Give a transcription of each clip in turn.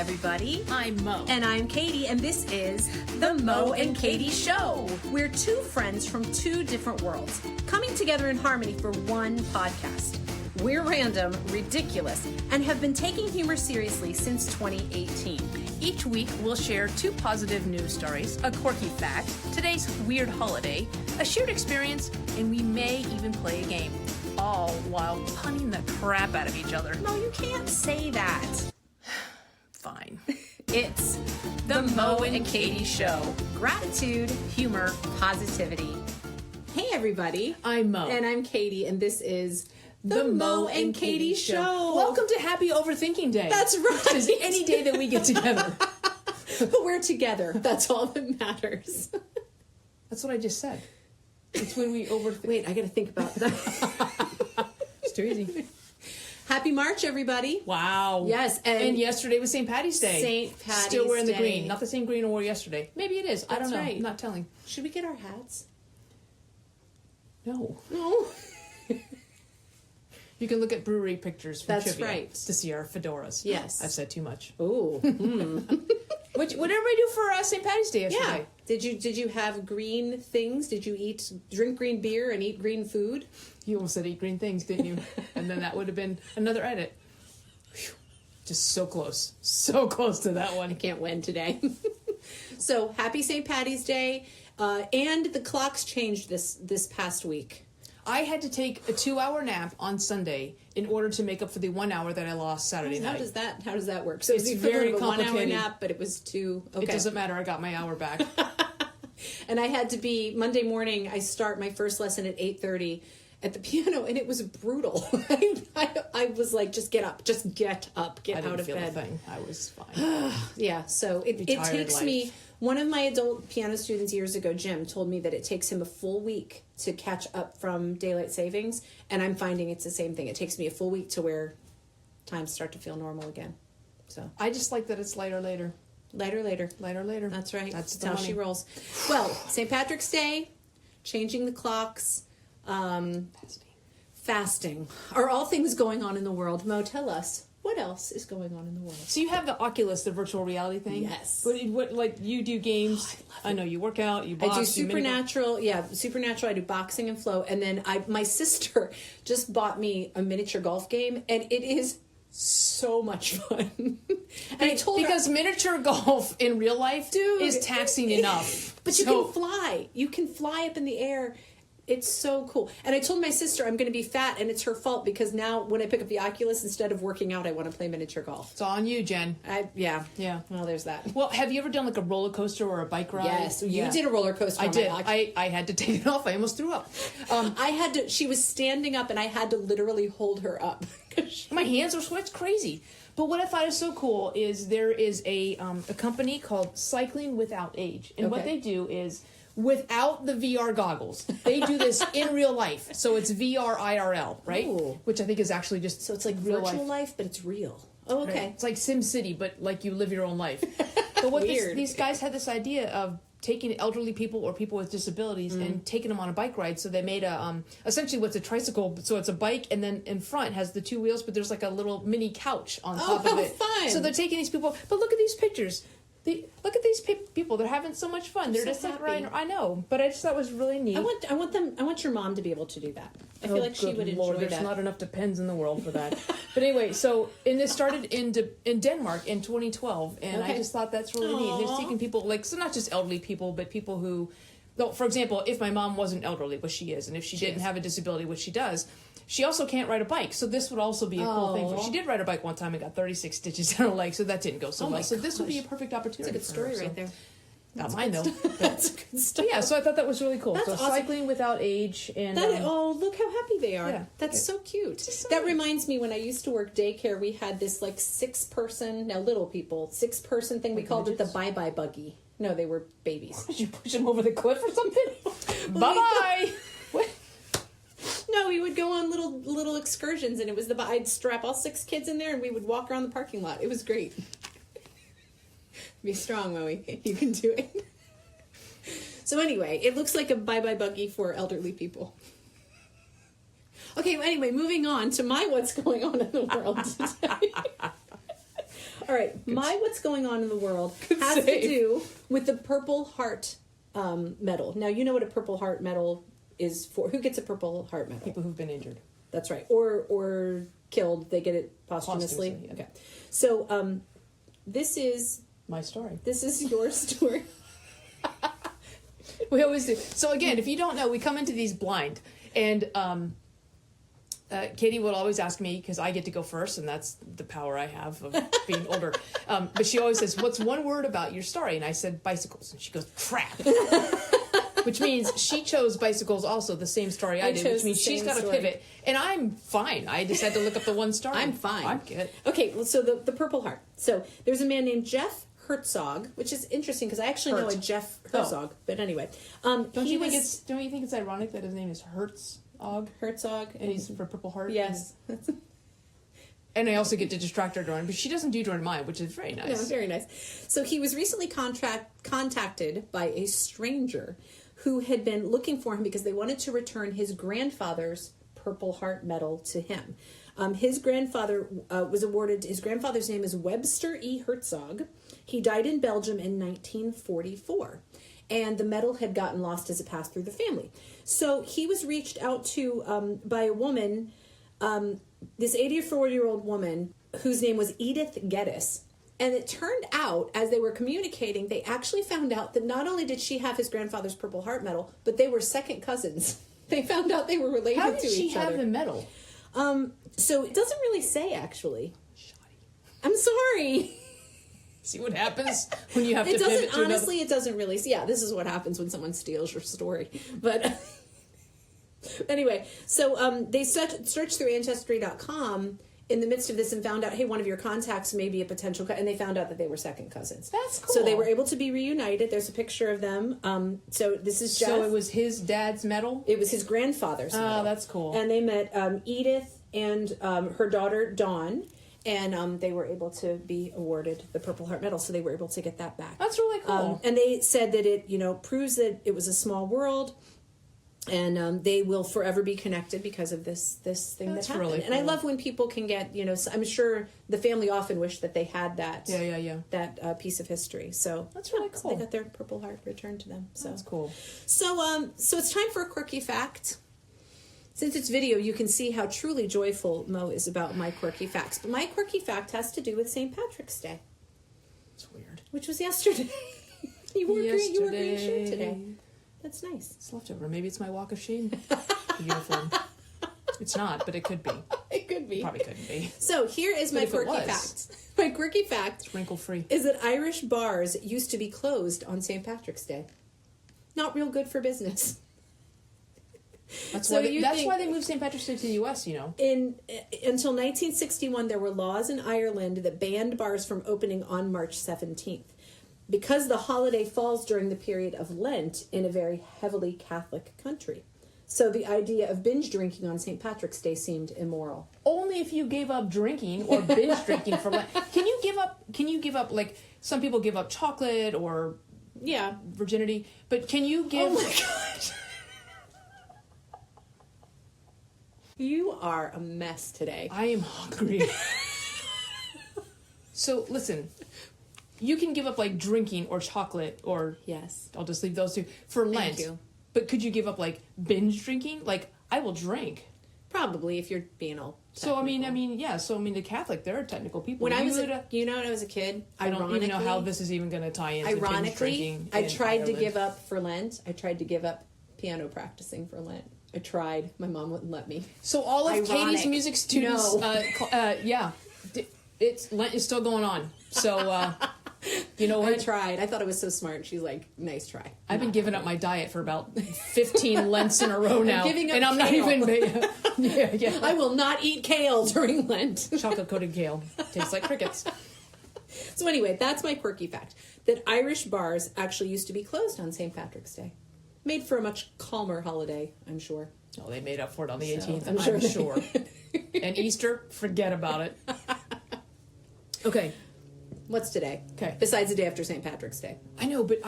everybody. I'm Mo. And I'm Katie, and this is The Mo and Katie Show. We're two friends from two different worlds, coming together in harmony for one podcast. We're random, ridiculous, and have been taking humor seriously since 2018. Each week, we'll share two positive news stories, a quirky fact, today's weird holiday, a shared experience, and we may even play a game. All while punning the crap out of each other. No, you can't say that. Fine. It's The Mo and Katie Show. Gratitude, humor, positivity. Hey, everybody. I'm Mo. And I'm Katie, and this is The Mo and Katie Show. Welcome to Happy Overthinking Day. That's right. Which is any day that we get together. But we're together. That's all that matters. That's what I just said. It's when we overthink. Wait, I gotta think about that. It's too easy. Happy March, everybody. Wow. Yes, and yesterday was St. Patty's Day. St. Patty's Still wearing the Day. green. Not the same green I wore yesterday. Maybe it is. I don't know. right. I'm not telling. Should we get our hats? No. No. You can look at brewery pictures from That's trivia right. to see our fedoras. Yes. I've said too much. Ooh. What did everybody do for St. Patty's Day yesterday? Yeah. Did you have green things? Did you drink green beer and eat green food? You almost said eat green things, didn't you? And then that would have been another edit. Whew. Just so close. So close to that one. I can't win today. So, happy St. Patty's Day. And the clocks changed this past week. I had to take a 2-hour nap on Sunday in order to make up for the 1 hour that I lost Saturday night. How does that work? So It's the very equivalent of a 1 hour complicated. nap, but it was 2. Okay. It doesn't matter. I got my hour back. And I had to be Monday morning. I start my first lesson at 8:30 at the piano, and it was brutal. I was like, just get up, get out of bed. A thing. I was fine. Yeah. So it takes life. me. One of my adult piano students years ago, Jim, told me that it takes him a full week to catch up from daylight savings, and I'm finding it's the same thing. It takes me a full week to where times start to feel normal again. So I just like that it's lighter later. Lighter later. Lighter later. That's right. That's how money. she rolls. Well, St. Patrick's Day, changing the clocks, fasting are all things going on in the world. Mo, tell us, what else is going on in the world? So you have the Oculus, the virtual reality thing? Yes. What like you do games? Oh, I love it. I know you work out, you box. I do you mini- Supernatural. Yeah, Supernatural. I do boxing and flow. And then my sister just bought me a miniature golf game, and it is so much fun. And I told her, because miniature golf in real life Dude, is taxing enough. but you can fly. You can fly up in the air. It's so cool. And I told my sister I'm going to be fat, and it's her fault because now when I pick up the Oculus, instead of working out, I want to play miniature golf. It's on you, Jen. Yeah. Well, there's that. Well, have you ever done like a roller coaster or a bike ride? Yes, you did a roller coaster. I on did. my Oculus. I had to take it off. I almost threw up. I had to. She was standing up, and I had to literally hold her up. My hands were sweat. It's crazy. But what I thought is so cool is there is a company called Cycling Without Age, and what they do is, without the VR goggles, they do this in real life. So it's VR IRL, right? Ooh. Which I think is actually just So it's like real virtual life, but it's real. Oh, okay. Right? It's like Sim City, but like you live your own life. But what Weird. these guys had this idea of taking elderly people or people with disabilities and taking them on a bike ride. So they made essentially what's a tricycle. So it's a bike, and then in front has the 2 wheels, but there's like a little mini couch on top of it. Fun. So they're taking these people. But look at these pictures. Look at these people. They're having so much fun. They're so just like happy. riding. I know, but I just thought it was really neat. I want your mom to be able to do that. I feel like she good would Lord, enjoy there's that. not enough depends in the world for that. But anyway, and this started in Denmark in 2012, and I just thought that's really neat. They're seeking people so not just elderly people, but people who, for example, if my mom wasn't elderly, which she is, and if she didn't have a disability, which she does, she also can't ride a bike. So this would also be a cool thing for her. She did ride a bike one time and got 36 stitches in her leg, so that didn't go so well. So this would be a perfect opportunity. That's a good story right there. Not mine though. That's good stuff. Yeah, so I thought that was really cool. That's So awesome. Cycling Without Age, and look how happy they are. Yeah. That's so cute. so that neat. reminds me, when I used to work daycare, we had this like 6-person, now little people, 6-person thing. We called it the bye-bye buggy. No, they were babies. Did you push them over the cliff or something? Bye-bye! What? No, we would go on little excursions, and it was I'd strap all 6 kids in there, and we would walk around the parking lot. It was great. Be strong, Moe. You can do it. So anyway, it looks like a bye-bye buggy for elderly people. Okay, well, anyway, moving on to what's going on in the world today. All right. My what's going on in the world has to do with the Purple Heart medal. Now, you know what a Purple Heart medal is for. Who gets a Purple Heart medal? People who've been injured. That's right. Or killed. They get it posthumously. Yeah. Okay. So this is... My story. This is your story. We always do. So again, if you don't know, we come into these blind. And Katie would always ask me, because I get to go first, and that's the power I have of being older. But she always says, what's one word about your story? And I said, bicycles. And she goes, crap. Which means she chose bicycles also, the same story I did, which means she's got to pivot. And I'm fine. I just had to look up the one story. I'm fine. I'm good. Okay, well, so the Purple Heart. So there's a man named Jeff Herzog, which is interesting because I actually know a Jeff Herzog. But anyway. Don't you think it's ironic that his name is Herzog, and he's for Purple Heart? Yes. And I also get to distract her during, but she doesn't do during mine, which is very nice. No, very nice. So he was recently contacted by a stranger who had been looking for him because they wanted to return his grandfather's Purple Heart medal to him. His grandfather was awarded, his grandfather's name is Webster E. Herzog. He died in Belgium in 1944. And the medal had gotten lost as it passed through the family. So he was reached out to by a woman, this 84-year-old woman, whose name was Edith Geddes. And it turned out, as they were communicating, they actually found out that not only did she have his grandfather's Purple Heart medal, but they were second cousins. They found out they were related to each other. How did she have the medal? So it doesn't really say, actually. Shoddy. I'm sorry. See what happens when you have to pivot to another... Honestly, it doesn't really... Yeah, this is what happens when someone steals your story. But anyway, so they searched through Ancestry.com in the midst of this and found out, hey, one of your contacts may be a potential... And they found out that they were second cousins. That's cool. So they were able to be reunited. There's a picture of them. So this is Jeff. So it was his dad's medal? It was his grandfather's medal. Oh, that's cool. And they met Edith and her daughter, Dawn. And they were able to be awarded the Purple Heart medal, so they were able to get that back. That's really cool. And they said that it, proves that it was a small world, and they will forever be connected because of this thing that happened. Really cool. And I love when people can get, I'm sure the family often wished that they had that. Yeah. That piece of history. So that's really cool. So they got their Purple Heart returned to them. So that's cool. So it's time for a quirky fact. Since it's video, you can see how truly joyful Mo is about my quirky facts. But my quirky fact has to do with St. Patrick's Day. It's weird. Which was yesterday. You wore a green shirt today. That's nice. It's leftover. Maybe it's my walk of shame uniform. It's not, but it could be. It could be. Probably couldn't be. So here is my quirky fact. My quirky fact it's wrinkle-free. Is that Irish bars used to be closed on St. Patrick's Day. Not real good for business. That's why they moved St. Patrick's Day to the U.S., Until 1961, there were laws in Ireland that banned bars from opening on March 17th. Because the holiday falls during the period of Lent in a very heavily Catholic country. So the idea of binge drinking on St. Patrick's Day seemed immoral. Only if you gave up drinking or binge drinking for Lent. Can you give up, like, some people give up chocolate or virginity, but can you give... Oh my gosh. You are a mess today. I am hungry. So, listen. You can give up, like, drinking or chocolate or... Yes. I'll just leave those two for Lent. Thank you. But could you give up, like, binge drinking? Like, I will drink. Probably, if you're being all technical. So, the Catholic, there are technical people. When I was a kid, I don't even know how this is even going to tie into binge drinking. I tried to give up for Lent. I tried to give up piano practicing for Lent. I tried. My mom wouldn't let me. So all of Katie's music students, No. Lent is still going on. So, you know what? I tried. I thought it was so smart. She's like, nice try. I've been giving up my diet for about 15 Lents in a row now. I'm not even... I will not eat kale during Lent. Chocolate-coated kale. Tastes like crickets. So anyway, that's my quirky fact. That Irish bars actually used to be closed on St. Patrick's Day. Made for a much calmer holiday, I'm sure. Oh, they made up for it on the 18th. I'm sure. And Easter, forget about it. Okay. What's today? Okay. Besides the day after St. Patrick's Day. I know, but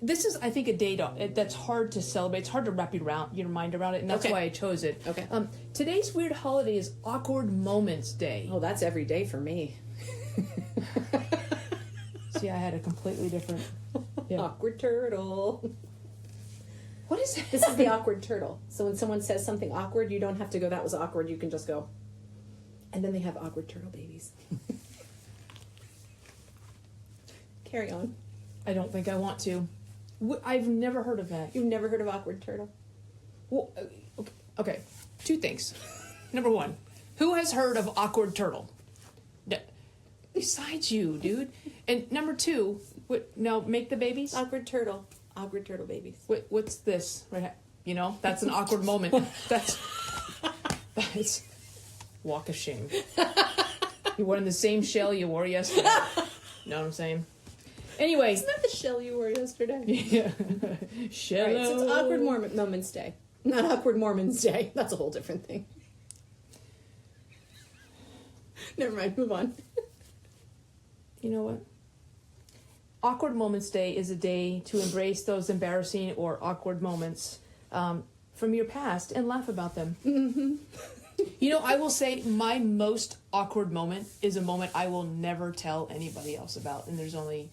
this is, I think, a day that's hard to celebrate. It's hard to wrap your mind around it, and that's why I chose it. Okay. Today's weird holiday is Awkward Moments Day. Oh, that's every day for me. See, I had a completely different. Yeah. Awkward turtle. What is that? This is the awkward turtle. So when someone says something awkward, you don't have to go, that was awkward. You can just go. And then they have awkward turtle babies. Carry on. I don't think I want to. I've never heard of that. You've never heard of awkward turtle? Well, okay. Two things. Number one, who has heard of awkward turtle? Besides you, dude. And number two, now make the babies? Awkward turtle. Awkward turtle babies. What's this? Right, that's an awkward moment. That's walk of shame. You wore in the same shell you wore yesterday. Know what I'm saying? Anyway. Isn't that the shell you wore yesterday? Yeah. Shell. Right, so it's Awkward Moments Day. Not Awkward Mormons Day. That's a whole different thing. Never mind, move on. You know what? Awkward Moments Day is a day to embrace those embarrassing or awkward moments from your past and laugh about them. Mm-hmm. I will say my most awkward moment is a moment I will never tell anybody else about, and there's only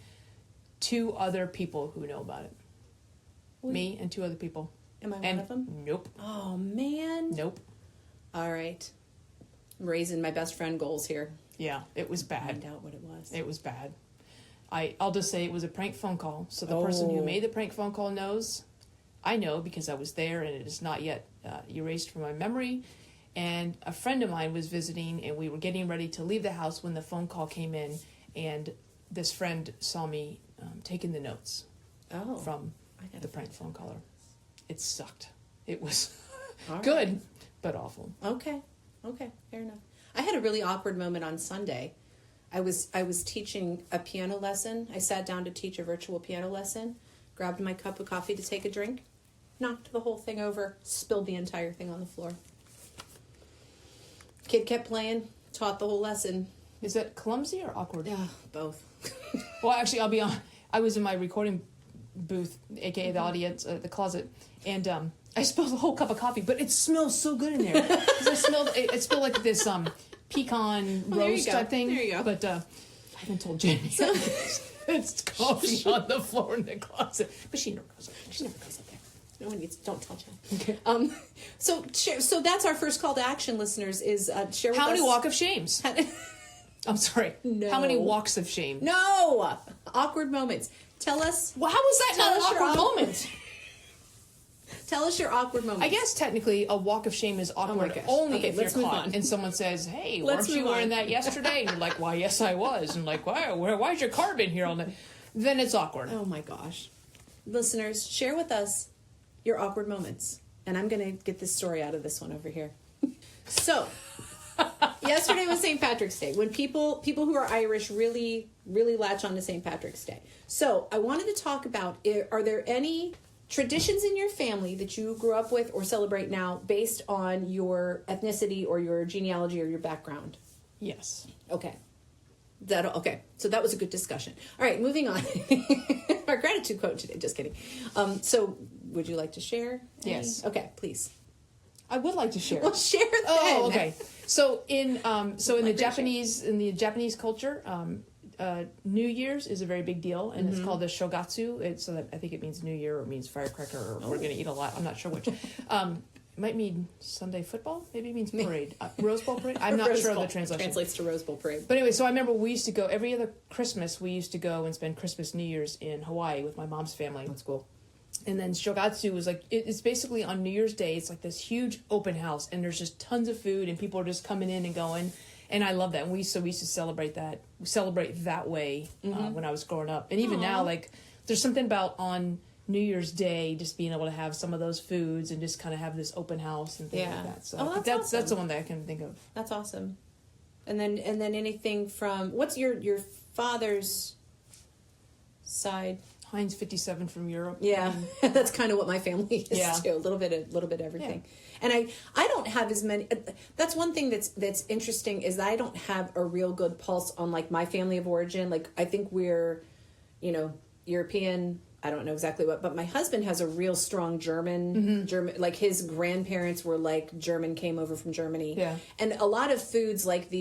2 other people who know about it. Me and 2 other people. Am I one of them? Nope. Oh, man. Nope. All right. I'm raising my best friend goals here. Yeah, it was bad. Find out what it was. It was bad. I'll just say it was a prank phone call. So the person who made the prank phone call knows. I know because I was there, and it is not yet erased from my memory. And a friend of mine was visiting, and we were getting ready to leave the house when the phone call came in, and this friend saw me taking the notes from the prank phone caller. It sucked. It was good, but awful. Okay, fair enough. I had a really awkward moment on Sunday. I was teaching a piano lesson. I sat down to teach a virtual piano lesson, grabbed my cup of coffee to take a drink, knocked the whole thing over, spilled the entire thing on the floor. Kid kept playing, taught the whole lesson. Is that clumsy or awkward? Yeah, both. Well, actually, I'll be honest. I was in my recording booth, aka the audience, the closet, and I spilled a whole cup of coffee, but it smells so good in there. Because it smelled like this pecan roast type thing. There you go. But I haven't told Jenny. So, it's coffee on the floor in the closet. But she never goes up there. She never goes up there. No one needs. Don't tell Jen. Okay. So that's our first call to action, listeners. Is share with us. How many walk of shames? I'm sorry. No. How many walks of shame? No. Awkward moments. Tell us. Well, how was that not an awkward moment? Tell us your awkward moments. I guess technically a walk of shame is awkward only if you're caught and someone says, "Hey, weren't you wearing that yesterday?" And you're like, "Why, yes, I was." And like, why's your car been here all night? Then it's awkward. Oh my gosh. Listeners, share with us your awkward moments. And I'm going to get this story out of this one over here. So, yesterday was St. Patrick's Day, when people who are Irish really, really latch on to St. Patrick's Day. So, I wanted to talk about, are there any traditions in your family that you grew up with or celebrate now based on your ethnicity or your genealogy or your background? Yes. Okay. Okay. So that was a good discussion. All right, moving on. Our gratitude quote today. Just kidding. So would you like to share? Yes. Okay, please. I would like to share. Well, share then. Oh, okay. So in the Japanese culture, New Year's is a very big deal, and it's called the shogatsu. I think it means New Year, or it means firecracker, or we're going to eat a lot. I'm not sure which. It might mean Sunday football. Maybe it means parade. Rose Bowl parade. I'm not sure of the translation. Translates to Rose Bowl parade. But anyway, so I remember we used to go every other Christmas. We used to go and spend Christmas, New Year's in Hawaii with my mom's family. That's cool. And then shogatsu was like, it's basically on New Year's Day. It's like this huge open house, and there's just tons of food, and people are just coming in and going. And I love that. And we used to celebrate that. We celebrate that way when I was growing up. And even now, like, there's something about on New Year's Day just being able to have some of those foods and just kind of have this open house and things like that. So that's the one that I can think of. That's awesome. And then anything from, what's your father's side? Heinz 57 from Europe. Yeah, that's kind of what my family is too. A little bit of everything. Yeah. And I don't have as many. That's one thing that's interesting, is that I don't have a real good pulse on like my family of origin. Like, I think we're, European. I don't know exactly what, but my husband has a real strong German, like his grandparents were like German, came over from Germany. Yeah. And a lot of foods like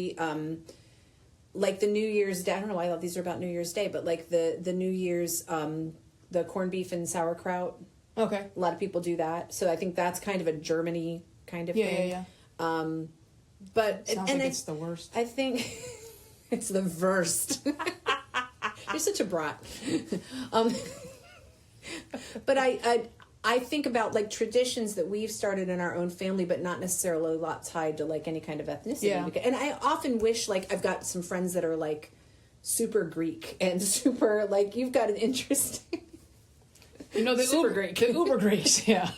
like the New Year's Day. I don't know why I thought these are about New Year's Day, but like the New Year's, the corned beef and sauerkraut. Okay. A lot of people do that. So I think that's kind of a Germany kind of thing. Yeah. But Sounds like it's the worst. I think it's the worst. You're such a brat. But I think about like traditions that we've started in our own family, but not necessarily a lot tied to like any kind of ethnicity. Yeah. And I often wish, like, I've got some friends that are like super Greek and super like, you've got an interesting. The super Uber Greek. The Uber Greeks, yeah.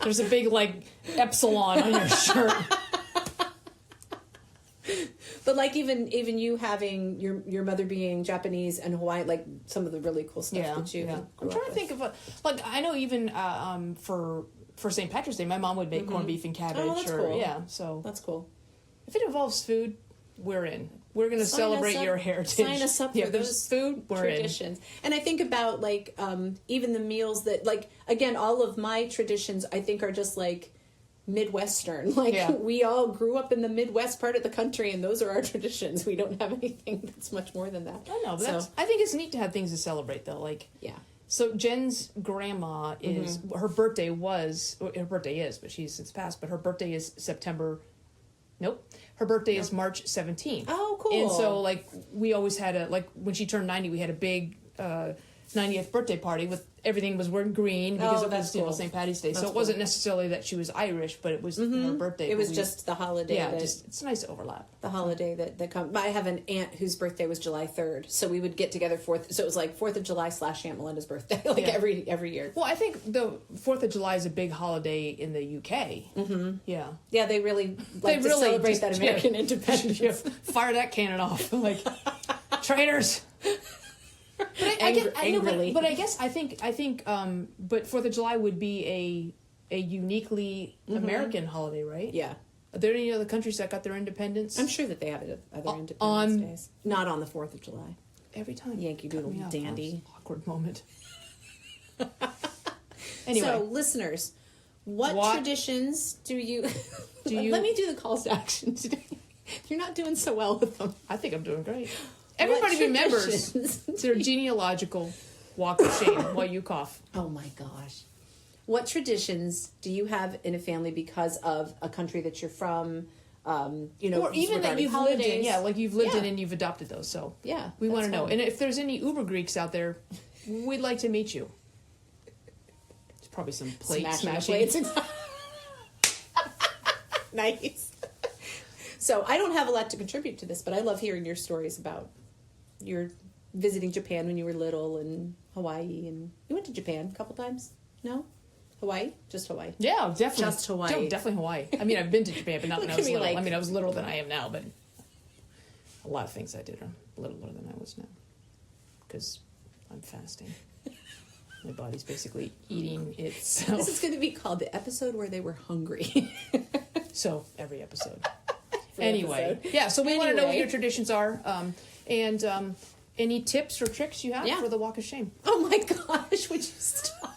There's a big like epsilon on your shirt. But like even you having your mother being Japanese and Hawaiian, like some of the really cool stuff that you I'm trying to think of like I know even for St. Patrick's Day, my mom would make corned beef and cabbage. Oh, that's cool. Yeah, so that's cool. if it involves food, we're in. We're going to celebrate your heritage. Sign us up for those food traditions. And I think about like even the meals that like again all of my traditions I think are just like Midwestern. Like we all grew up in the Midwest part of the country, and those are our traditions. We don't have anything that's much more than that. I know, but I think it's neat to have things to celebrate, though. Like, so Jen's grandma is her birthday is, but she's since passed. But her birthday is September. Nope, her birthday is March 17th. Oh, cool! And so, like, we always had when she turned 90, we had a big 90th birthday party with everything was wearing green because it was St. Patty's Day. So it wasn't necessarily that she was Irish, but it was her birthday. It was just the holiday. Yeah, it's nice to overlap. The holiday that comes. I have an aunt whose birthday was July 3rd, so we would get together so it was like 4th of July / Aunt Melinda's birthday, every year. Well, I think the 4th of July is a big holiday in the UK. Mm-hmm. Yeah. Yeah, they really like to celebrate that American independence. Fire that cannon off, like traitors. But Angrily. But I guess I think but 4th of July would be a uniquely American holiday, right? Yeah. Are there any other countries that got their independence? I'm sure that they have other independence days. Not on the 4th of July. Every time. Yankee Doodle dandy. Awkward moment. Anyway. So, listeners, what traditions do you... Let me do the calls to action today. You're not doing so well with them. I think I'm doing great. Everybody remembers their genealogical walk of shame while you cough. Oh my gosh. What traditions do you have in a family because of a country that you're from? Or even that you've lived in. Yeah, like you've lived in and you've adopted those. So we want to know. And if there's any Uber Greeks out there, we'd like to meet you. There's probably some plate smashing. Nice. So I don't have a lot to contribute to this, but I love hearing your stories about your visiting Japan when you were little and Hawaii. And you went to Japan a couple times? No? Hawaii? Just Hawaii. Yeah, definitely. Just Hawaii. Definitely Hawaii. I mean, I've been to Japan, but not when I was little. I mean, I was littler than I am now, but a lot of things I did are littler than I was now. Because I'm fasting. My body's basically eating itself. This is going to be called the episode where they were hungry. So, every episode. Anyway. Yeah, so we want to know what your traditions are. And any tips or tricks you have for the walk of shame. Oh my gosh, would you stop?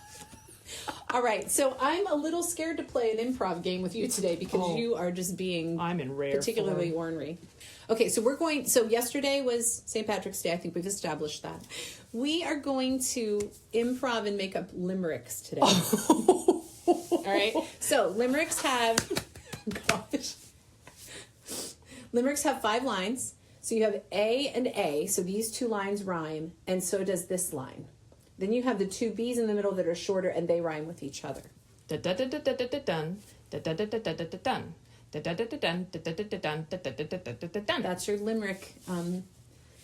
All right, so I'm a little scared to play an improv game with you today because you are just being particularly ornery. Okay, so yesterday was St. Patrick's Day. I think we've established that. We are going to improv and make up limericks today. All right, so limericks have, limericks have 5 lines. So you have A and A, so these 2 lines rhyme, and so does this line. Then you have the 2 B's in the middle that are shorter, and they rhyme with each other. That's your limerick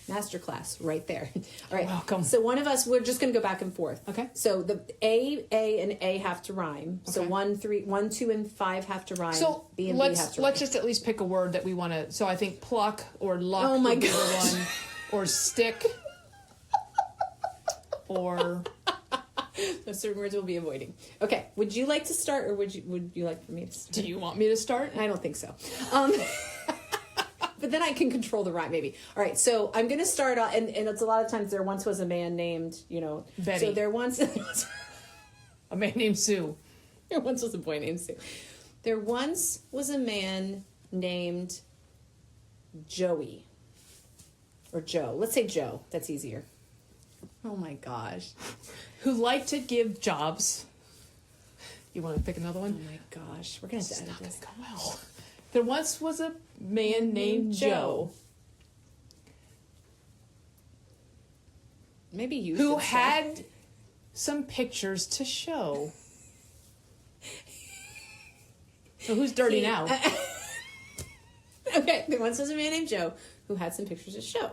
masterclass right there. All right. Welcome. So one of us, we're just going to go back and forth. Okay. So the A, and A have to rhyme. Okay. So 1, 2, and 5 have to rhyme. So B and B have to rhyme. Let's just at least pick a word that we want to. So I think pluck or luck. Oh my would be the gosh. one, or stick. Or those certain words we'll be avoiding. Okay. Would you like to start, or would you like for me to start? Do you want me to start? I don't think so. But then I can control the rhyme, maybe. All right, so I'm going to start off, and it's a lot of times there once was a man named, Betty. So there once... a man named Sue. There once was a boy named Sue. There once was a man named Joey. Or Joe. Let's say Joe. That's easier. Oh my gosh. Who liked to give jobs. You want to pick another Oh one? my gosh. We're going to have to edit this. Go well. There once was a man named Joe Maybe you who should had some pictures to show. So who's dirty now? Okay, there once was a man named Joe who had some pictures to show.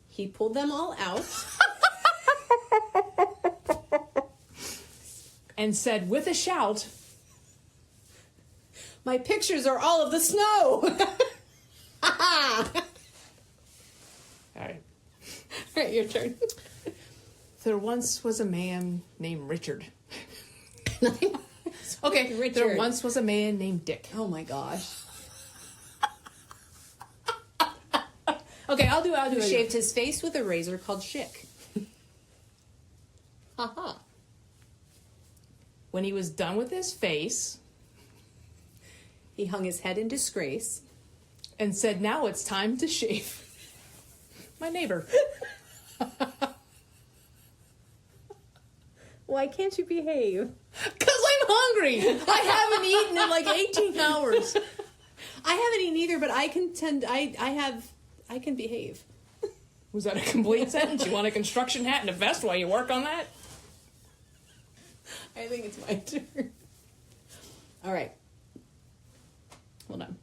He pulled them all out. And said with a shout, My pictures are all of the snow. all right. All right, your turn. There once was a man named Richard. Okay, Richard. there once was a man named Dick. Oh my gosh. Okay, I'll do Who it. shaved his face with a razor called Schick. Haha. When he was done with his face He hung his head in disgrace. and said, now it's time to shave. My neighbor. Why can't you behave? Because I'm hungry. I haven't eaten in like 18 hours. I haven't eaten either, but I can behave. Was that a complete sentence? You want a construction hat and a vest while you work on that? I think it's my turn. All right. Hold on.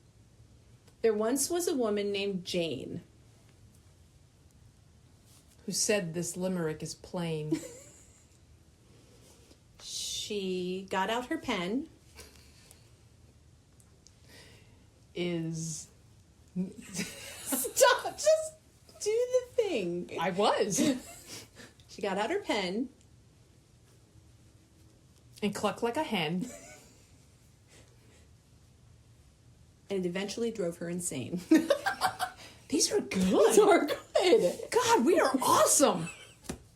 There once was a woman named Jane. Who said this limerick is plain? She got out her pen. Is... Stop! Just do the thing. I was. She got out her pen. And clucked like a hen. And it eventually drove her insane. These are good. Those are good. God, we are awesome.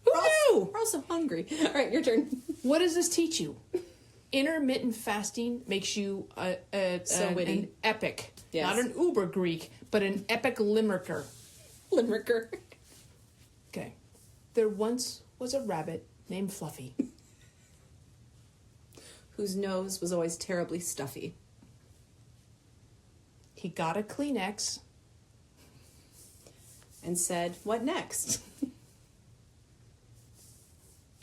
Who knew? We're also hungry. All right, your turn. What does this teach you? Intermittent fasting makes you So witty. an epic. Yes. Not an uber Greek, but an epic limericker. Limericker. Okay. There once was a rabbit named Fluffy. Whose nose was always terribly stuffy. He got a Kleenex. And said, what next?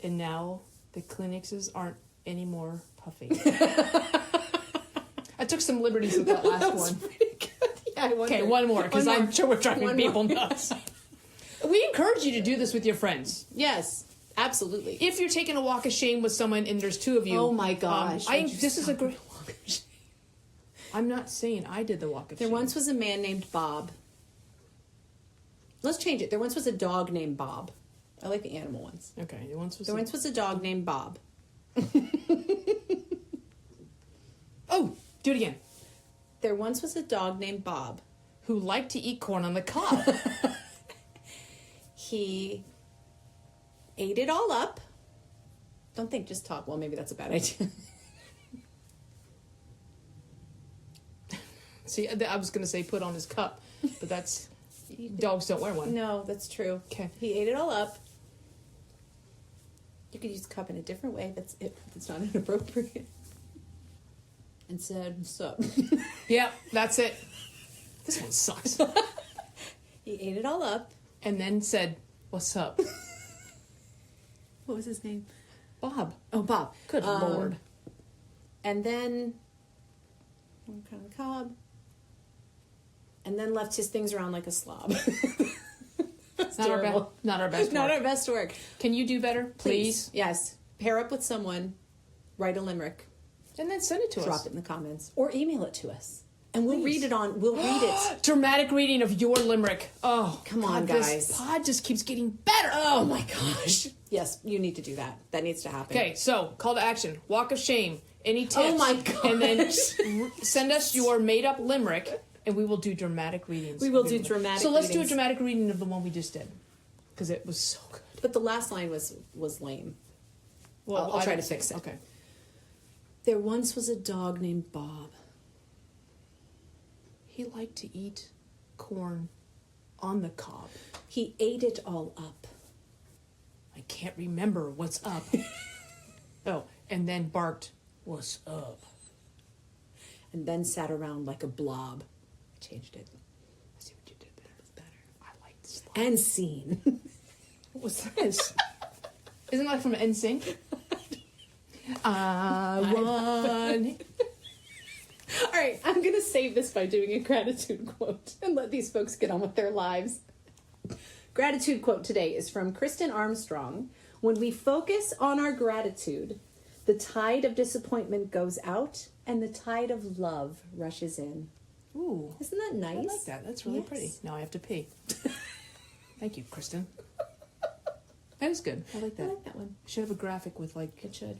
And now the Kleenexes aren't any more puffy. I took some liberties with that last one. Pretty good. Yeah, I wonder. Okay, one more, because One more. I'm sure we're driving One people more. nuts. We encourage you to do this with your friends. Yes, absolutely. If you're taking a walk of shame with someone and there's two of you. Oh my gosh. This is a great walk of shame. I'm not saying I did the walk of There shame. once was a man named Bob. Let's change it. There once was a dog named Bob. I like the animal ones. Okay, there once was There once was a dog named Bob. Oh, do it again. There once was a dog named Bob. Who liked to eat corn on the cob. He ate it all up. Don't think, just talk. Well, maybe that's a bad idea. See, I was going to say put on his cup, but that's... Dogs don't wear one. No, that's true. Okay. He ate it all up. You could use cup in a different way. That's it. That's not inappropriate. And said, "What's up?" Yeah, that's it. This one sucks. He ate it all up. And then said, what's up? What was his name? Bob. Oh, Bob. Good Lord. And then on the cob. And then left his things around like a slob. That's Not terrible. our best work. Not our best work. Can you do better, please? Yes. Pair up with someone. Write a limerick. And then send it to Drop us. it in the comments. Or email it to us. And we'll Please. read it on. We'll read it. Dramatic reading of your limerick. Oh, Come on, God, guys. This pod just keeps getting better. Oh my gosh. Yes, you need to do that. That needs to happen. Okay, so call to action. Walk of shame. Any tips? Oh my gosh. And then send us your made-up limerick, and we will do dramatic readings. We will of your do limerick. dramatic So let's do a readings. dramatic reading of the one we just did, because it was so good. But the last line was lame. Well, I'll I try to don't fix think- it. Okay. There once was a dog named Bob. He liked to eat corn on the cob. He ate it all up. I can't remember what's up. Oh, and then barked, "What's up?" And then sat around like a blob. I changed it. I see what you did there. It's better. I like this. And scene. What was this? Isn't that from NSYNC? I won. All right, I'm going to save this by doing a gratitude quote and let these folks get on with their lives. Gratitude quote today is from Kristin Armstrong. When we focus on our gratitude, the tide of disappointment goes out and the tide of love rushes in. Ooh. Isn't that nice? I like that. That's really Yes. pretty. Now I have to pee. Thank you, Kristin. That is good. I like that. I like that one. Should have a graphic with like It should.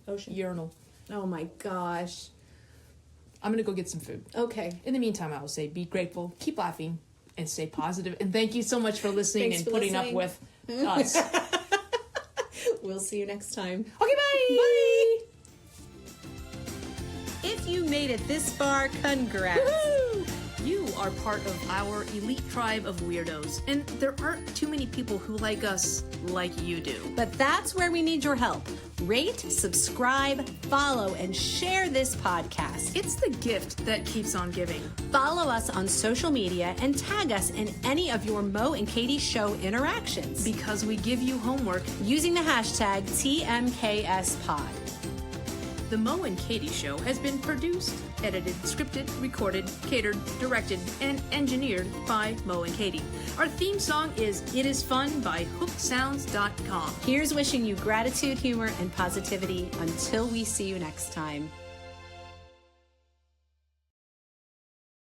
ocean urinal. Oh my gosh. I'm gonna go get some food. Okay. In the meantime, I will say be grateful, keep laughing, and stay positive. And thank you so much for listening Thanks and for putting listening. up with us. We'll see you next time. Okay, bye. Bye. If you made it this far, congrats. Woo! You are part of our elite tribe of weirdos, and there aren't too many people who like us like you do. But that's where we need your help. Rate, subscribe, follow, and share this podcast. It's the gift that keeps on giving. Follow us on social media and tag us in any of your Mo and Katie Show interactions Because we give you homework. using the hashtag TMKSPod. The Mo and Katie Show has been produced, edited, scripted, recorded, catered, directed, and engineered by Mo and Katie. Our theme song is It Is Fun by HookedSounds.com. Here's wishing you gratitude, humor, and positivity until we see you next time.